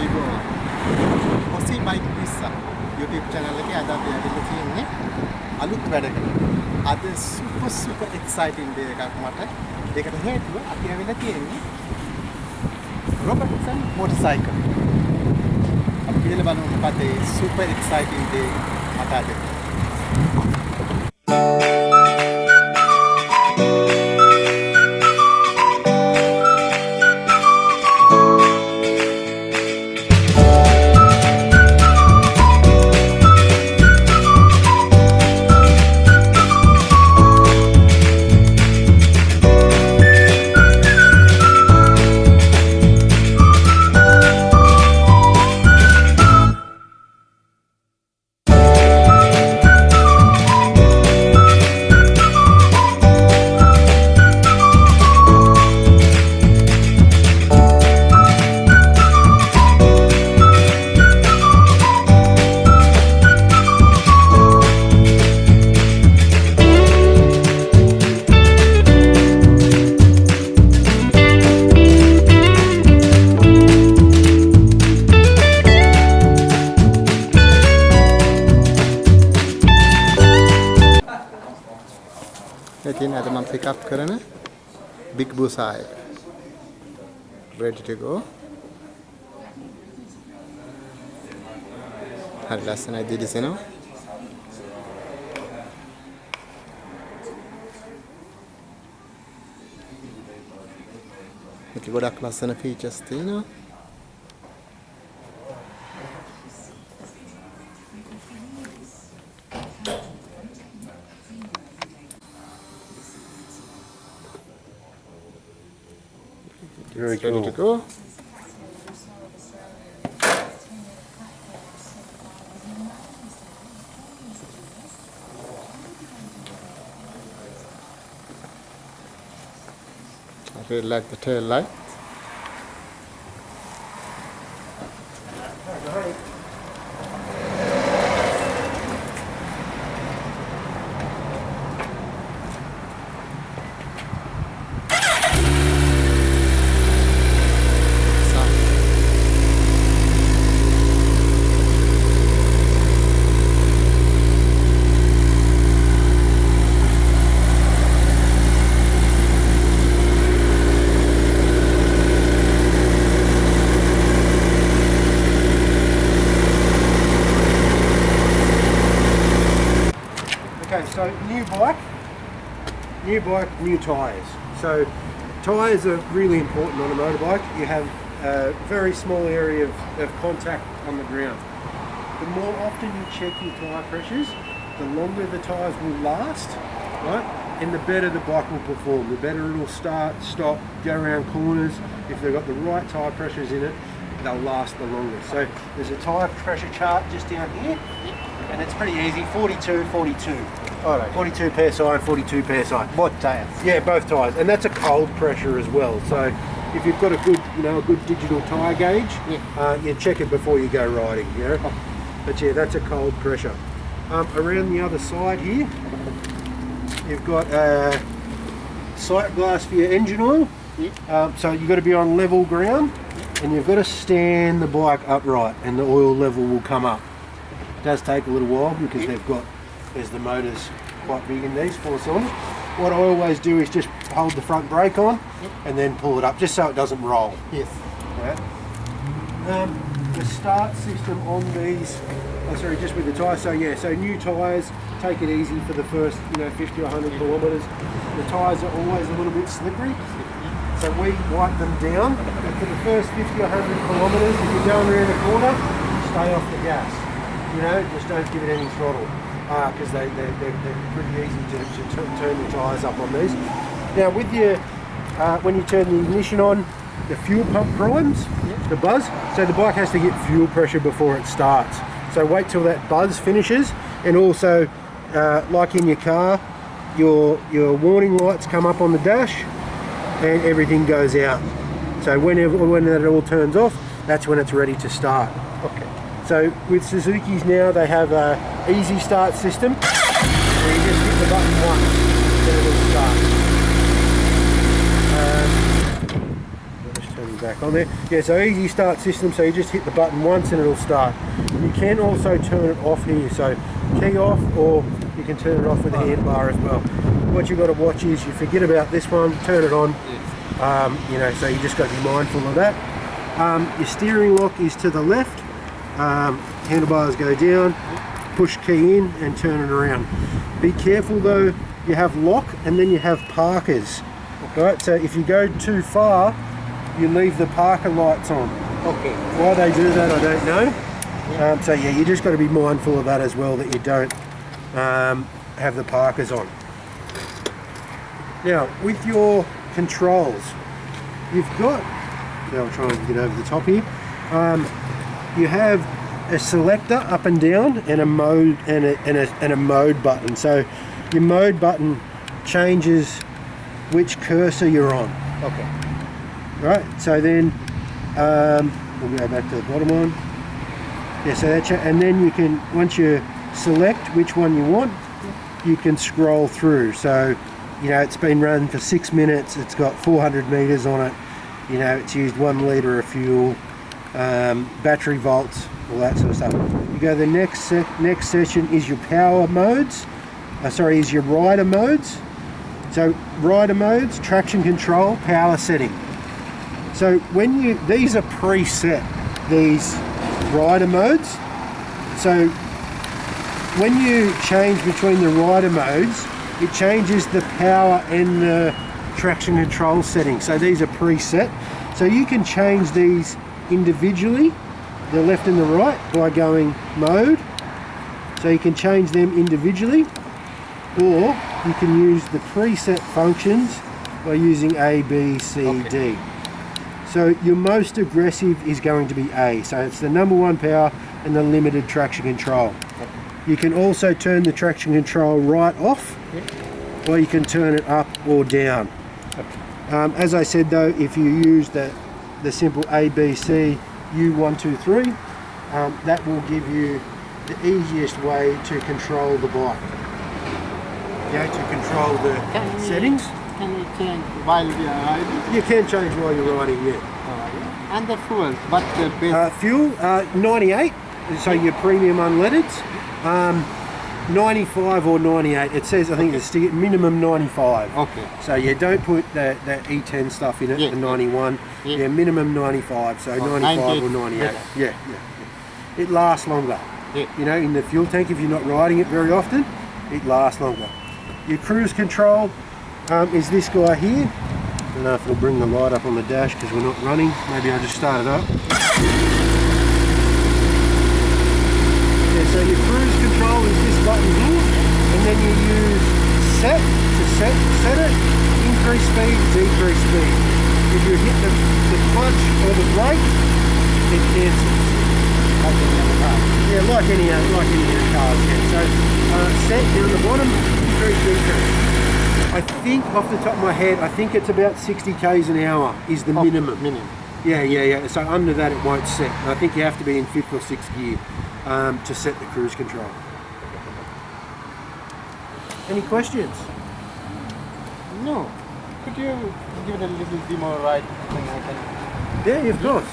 අයිබෝන් ඔසි bike පිස්සා YouTube channel එකේ අද අපි ඇවිල්ලා තියෙන්නේ අලුත් වැඩකට. අද super exciting day එකක් මට. ඒකට හේතුව අපි ඇවිල්ලා තියෙන්නේ Robertson motorcycle. අපි කියලා බලමු මොකද ඒ super exciting day මට අද. Ini ada mem pick up කරන big busa එක ready to go. හරි ලස්සනයි දිලිසෙනවා. මේක ගොඩක් ලස්සන features තියෙනවා. Very cool. Ready to go. I really like the tail light. Okay, so new bike, new tyres. So tyres are really important on a motorbike. You have a very small area of contact on the ground. The more often you check your tyre pressures, the longer the tyres will last, right? And the better the bike will perform. The better it will start, stop, go around corners. If they've got the right tyre pressures in it, they'll last the longest. So there's a tyre pressure chart just down here, and it's pretty easy, 42, 42. All right. 42 psi and 42 psi. Both tires. Yeah, both tyres, and that's a cold pressure as well. So if you've got a good, a good digital tyre gauge, you check it before you go riding. But yeah, that's a cold pressure. Around the other side here, you've got a sight glass for your engine oil. So you've got to be on level ground, and you've got to stand the bike upright, and the oil level will come up. It does take a little while because there's the motors quite big in these 4-cylinders. What I always do is just hold the front brake on and then pull it up just so it doesn't roll. Yes. The start system on these, just with the tyres. So new tyres, take it easy for the first 50 or 100 kilometres. The tyres are always a little bit slippery, so we wipe them down. And for the first 50 or 100 kilometres, if you're going around the corner, stay off the gas. Just don't give it any throttle. Because they're pretty easy to turn the tyres up on these. Now with your, when you turn the ignition on, the fuel pump primes, the buzz, so the bike has to get fuel pressure before it starts. So wait till that buzz finishes, and also like in your car, your warning lights come up on the dash and everything goes out. So when that all turns off, that's when it's ready to start. Okay. So with Suzuki's now, they have a easy start system where you just hit the button once and it'll start. I'll just turn you back back on there. Yeah, so easy start system, so you just hit the button once and it'll start. You can also turn it off here, so key off, or you can turn it off with the handbar as well. What you've got to watch is you forget about this one, turn it on, you know, so you just got to be mindful of that. Your steering lock is to the left, handlebars go down, push key in and turn it around. Be careful though, you have lock and then you have parkers. Right, so if you go too far, you leave the parker lights on. Okay. Why they do that, I don't know. So yeah, you just got to be mindful of that as well, that you don't have the parkers on. Now, with your controls, you've got, now I'll try and get over the top here. You have a selector up and down and a mode and a mode button. So your mode button changes which cursor you're on. Okay. Right, so then we'll go back to the bottom one. Yeah, so that and then you can, once you select which one you want, you can scroll through. So, you know, it's been run for 6 minutes, it's got 400 meters on it, you know, it's used 1 liter of fuel, battery volts, all that sort of stuff. You go to the next session is your power modes, is your rider modes. So rider modes, traction control, power setting. So when these are preset, these rider modes. So when you change between the rider modes, it changes the power and the traction control settings. So these are preset. So you can change these individually, the left and the right, by going mode. So you can change them individually, or you can use the preset functions by using A, B, C, D. So your most aggressive is going to be A. So it's the #1 power and the limited traction control. You can also turn the traction control right off, or you can turn it up or down. As I said though, if you use the simple A, B, C, U, 1, 2, 3, that will give you the easiest way to control the bike. Yeah, to control the settings. Can you change while we are riding? You can change while you're riding, yeah. And the fuel, but the base... fuel, 98, so your premium unleadeds. 95 or 98, it says, I think it's minimum 95. Okay. So yeah, don't put that E10 stuff in it, the 91. Yeah, minimum 95, so 95 or 98. Yeah. It lasts longer. Yeah. You know, in the fuel tank, if you're not riding it very often, it lasts longer. Your cruise control is this guy here. I don't know if it'll bring the light up on the dash because we're not running. Maybe I'll just start it up. Yeah, so your cruise control is this button here, and then you use set to set it, increase speed, decrease speed. If you hit the clutch or the brake, it cancels. Like any other car. Yeah, like any other cars, yeah. So set down the bottom, increase, decrease. I think off the top of my head, I think it's about 60 k's an hour is the minimum. Yeah. So under that it won't set. I think you have to be in 5th or 6th gear to set the cruise control. Any questions? No. Could you give it a little demo ride? Yeah, of course.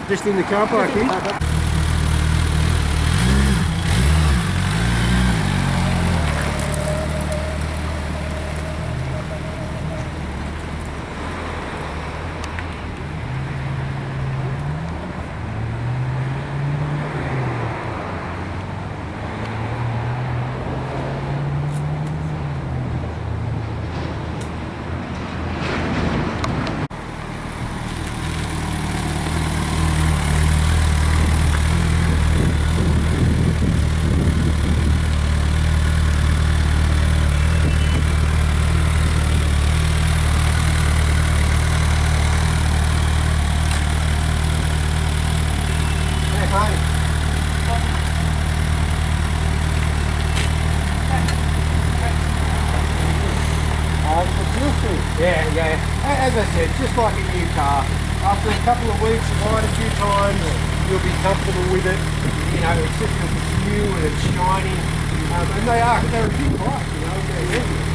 Just in the car park here. Yeah. As I said, just like a new car. After a couple of weeks, ride a few times, you'll be comfortable with it. You know, it's just because it's new and it's shiny. And they're a big bike, you know, they're heavy.